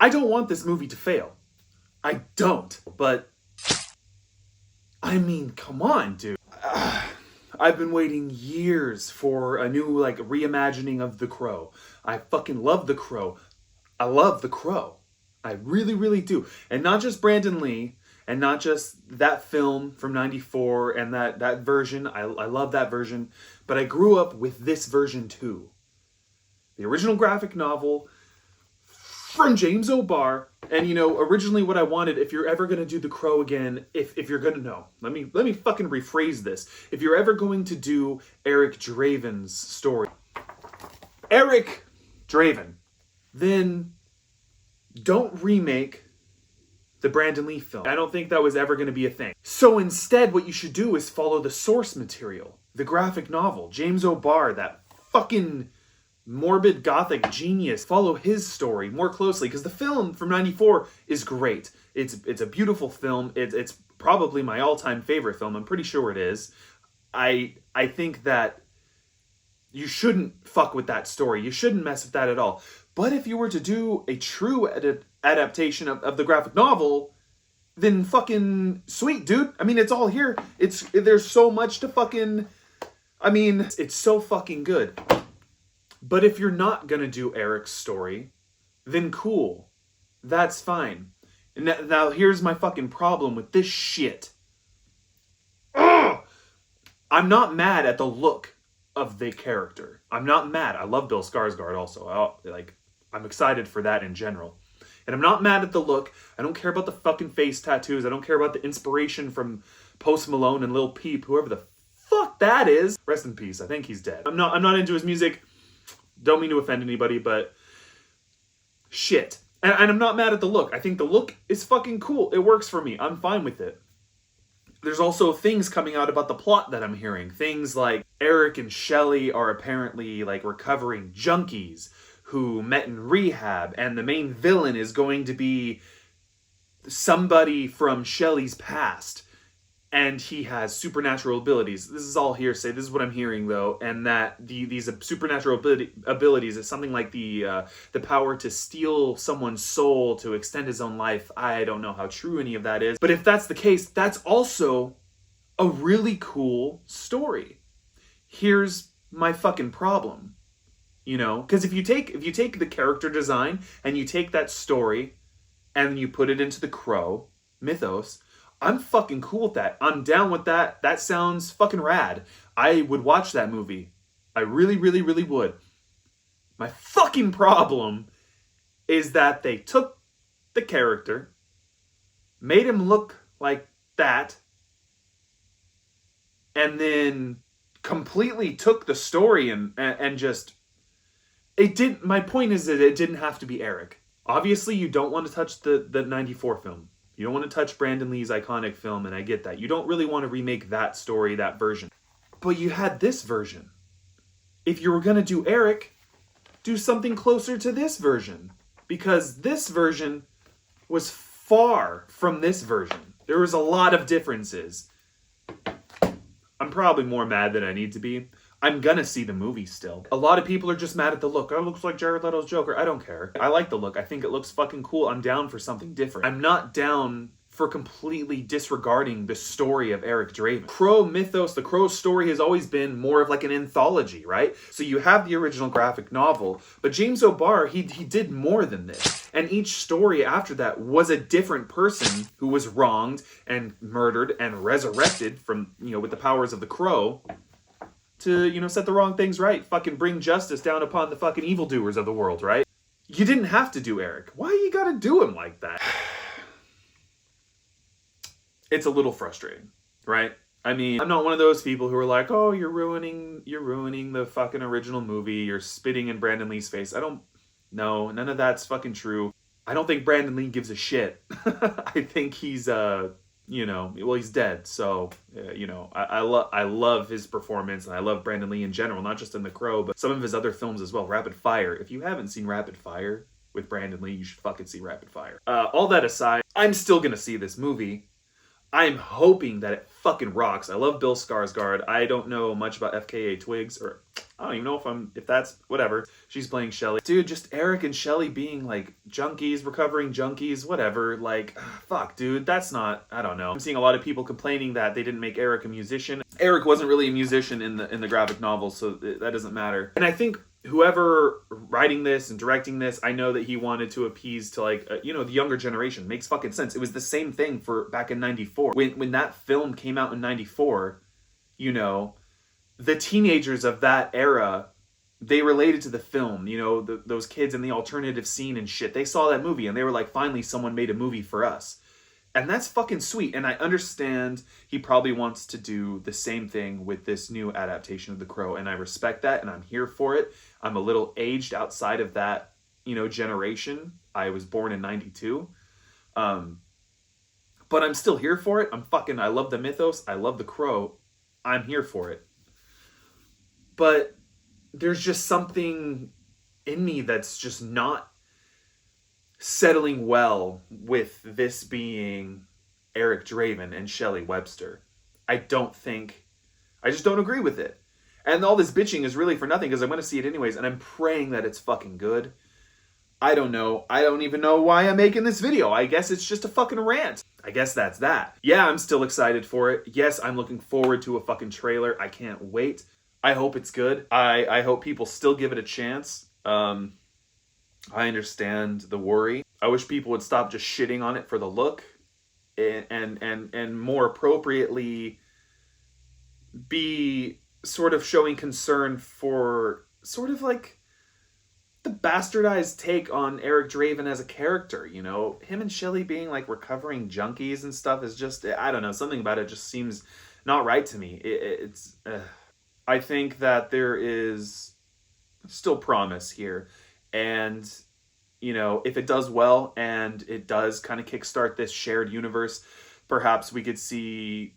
I don't want this movie to fail. I don't. But, I mean, come on, dude. I've been waiting years for a new, like, reimagining of The Crow. I fucking love The Crow. I love The Crow. I really, really do. And not just Brandon Lee, and not just that film from '94 and that version. I love that version. But I grew up with this version too. The original graphic novel from James O'Barr. And, you know, originally what I wanted, if you're ever going to do The Crow again, if you're going to, no, let me fucking rephrase this. If you're ever going to do Eric Draven's story, Eric Draven, then don't remake the Brandon Lee film. I don't think that was ever going to be a thing. So instead, what you should do is follow the source material, the graphic novel, James O'Barr, that fucking morbid gothic genius. Follow his story more closely, because the film from '94 is great. It's a beautiful film. It's probably my all-time favorite film. I'm pretty sure it is. I think that you shouldn't fuck with that story. You shouldn't mess with that at all. But if you were to do a true adaptation of the graphic novel, then fucking sweet, dude. I mean, it's all here. There's so much to fucking... I mean, it's so fucking good. But if you're not gonna do Eric's story, then cool. That's fine. And now here's my fucking problem with this shit. Ugh! I'm not mad at the look of the character. I'm not mad. I love Bill Skarsgård also. I'm excited for that in general. And I'm not mad at the look. I don't care about the fucking face tattoos. I don't care about the inspiration from Post Malone and Lil Peep, whoever the fuck that is. Rest in peace. I think he's dead. I'm not into his music. Don't mean to offend anybody, but shit. And I'm not mad at the look. I think the look is fucking cool. It works for me. I'm fine with it. There's also things coming out about the plot that I'm hearing. Things like Eric and Shelley are apparently like recovering junkies who met in rehab, and the main villain is going to be somebody from Shelley's past, and he has supernatural abilities. This is all hearsay. This is what I'm hearing, though, and that these supernatural abilities is something like the power to steal someone's soul to extend his own life. I don't know how true any of that is, but if that's the case, that's also a really cool story. Here's my fucking problem. You know, because if you take the character design and you take that story and you put it into the Crow mythos, I'm fucking cool with that. I'm down with that. That sounds fucking rad. I would watch that movie. I really, really, really would. My fucking problem is that they took the character, made him look like that, and then completely took the story and just... It didn't. My point is that it didn't have to be Eric. Obviously, you don't want to touch the '94 film. You don't want to touch Brandon Lee's iconic film, and I get that. You don't really want to remake that story, that version. But you had this version. If you were going to do Eric, do something closer to this version. Because this version was far from this version. There was a lot of differences. I'm probably more mad than I need to be. I'm gonna see the movie still. A lot of people are just mad at the look. Oh, it looks like Jared Leto's Joker. I don't care. I like the look. I think it looks fucking cool. I'm down for something different. I'm not down for completely disregarding the story of Eric Draven. Crow mythos, the Crow story has always been more of like an anthology, right? So you have the original graphic novel, but James O'Barr, he did more than this. And each story after that was a different person who was wronged and murdered and resurrected from, you know, with the powers of the Crow, to, you know, set the wrong things right. Fucking bring justice down upon the fucking evildoers of the world, right? You didn't have to do Eric. Why you gotta do him like that? It's a little frustrating, right? I mean, I'm not one of those people who are like, oh, you're ruining the fucking original movie. You're spitting in Brandon Lee's face. No, none of that's fucking true. I don't think Brandon Lee gives a shit. I think he's, you know, well, he's dead, so, you know, I love his performance, and I love Brandon Lee in general, not just in The Crow, but some of his other films as well. Rapid Fire. If you haven't seen Rapid Fire with Brandon Lee, you should fucking see Rapid Fire. All that aside, I'm still gonna see this movie. I'm hoping that it fucking rocks. I love Bill Skarsgård. I don't know much about FKA Twigs, or I don't even know if that's whatever. She's playing Shelly. Dude, just Eric and Shelly being like junkies, recovering junkies, whatever. Like, fuck, dude, that's not, I don't know. I'm seeing a lot of people complaining that they didn't make Eric a musician. Eric wasn't really a musician in the graphic novel, so that doesn't matter. And I think whoever writing this and directing this, I know that he wanted to appease to like, the younger generation. Makes fucking sense. It was the same thing for back in 94. When that film came out in 94, the teenagers of that era, they related to the film, those kids in the alternative scene and shit. They saw that movie and they were like, finally someone made a movie for us. And that's fucking sweet. And I understand he probably wants to do the same thing with this new adaptation of The Crow. And I respect that and I'm here for it. I'm a little aged outside of that, generation. I was born in 92. But I'm still here for it. I love the mythos. I love The Crow. I'm here for it. But there's just something in me that's just not settling well with this being Eric Draven and Shelley Webster. I just don't agree with it. And all this bitching is really for nothing because I'm going to see it anyways, and I'm praying that it's fucking good. I don't know. I don't even know why I'm making this video. I guess it's just a fucking rant. I guess that's that. Yeah, I'm still excited for it. Yes, I'm looking forward to a fucking trailer. I can't wait. I hope it's good. I hope people still give it a chance. I understand the worry. I wish people would stop just shitting on it for the look and more appropriately be sort of showing concern for sort of like the bastardized take on Eric Draven as a character, him and Shelley being like recovering junkies and stuff is just, I don't know, something about it just seems not right to me. I think that there is still promise here. And, if it does well and it does kind of kickstart this shared universe, perhaps we could see,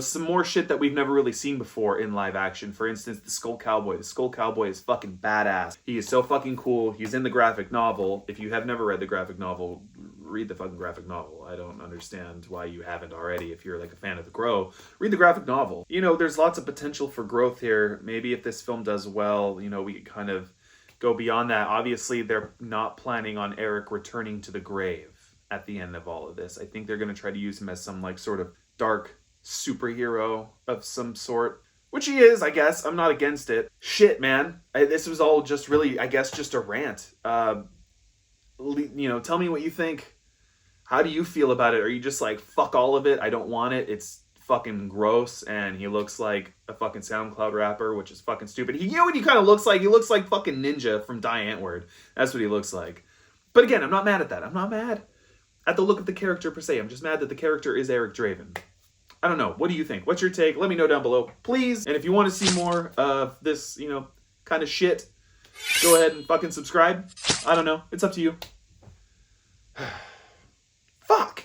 some more shit that we've never really seen before in live action. For instance, the Skull Cowboy. The Skull Cowboy is fucking badass. He is so fucking cool. He's in the graphic novel. If you have never read the graphic novel, read the fucking graphic novel. I don't understand why you haven't already. If you're like a fan of The Crow, read the graphic novel. There's lots of potential for growth here. Maybe if this film does well, we could kind of go beyond that. Obviously, they're not planning on Eric returning to the grave at the end of all of this. I think they're going to try to use him as some like sort of dark superhero of some sort, which he is, I guess. I'm not against it. Shit, man. This was all just really, I guess, just a rant. Tell me what you think. How do you feel about it? Are you just like, fuck all of it, I don't want it, it's fucking gross, and he looks like a fucking SoundCloud rapper, which is fucking stupid. What he kind of looks like? He looks like fucking Ninja from Die Antwoord. That's what he looks like. But again, I'm not mad at that. I'm not mad at the look of the character per se. I'm just mad that the character is Eric Draven. I don't know. What do you think? What's your take? Let me know down below, please. And if you want to see more of this, kind of shit, go ahead and fucking subscribe. I don't know. It's up to you. Fuck.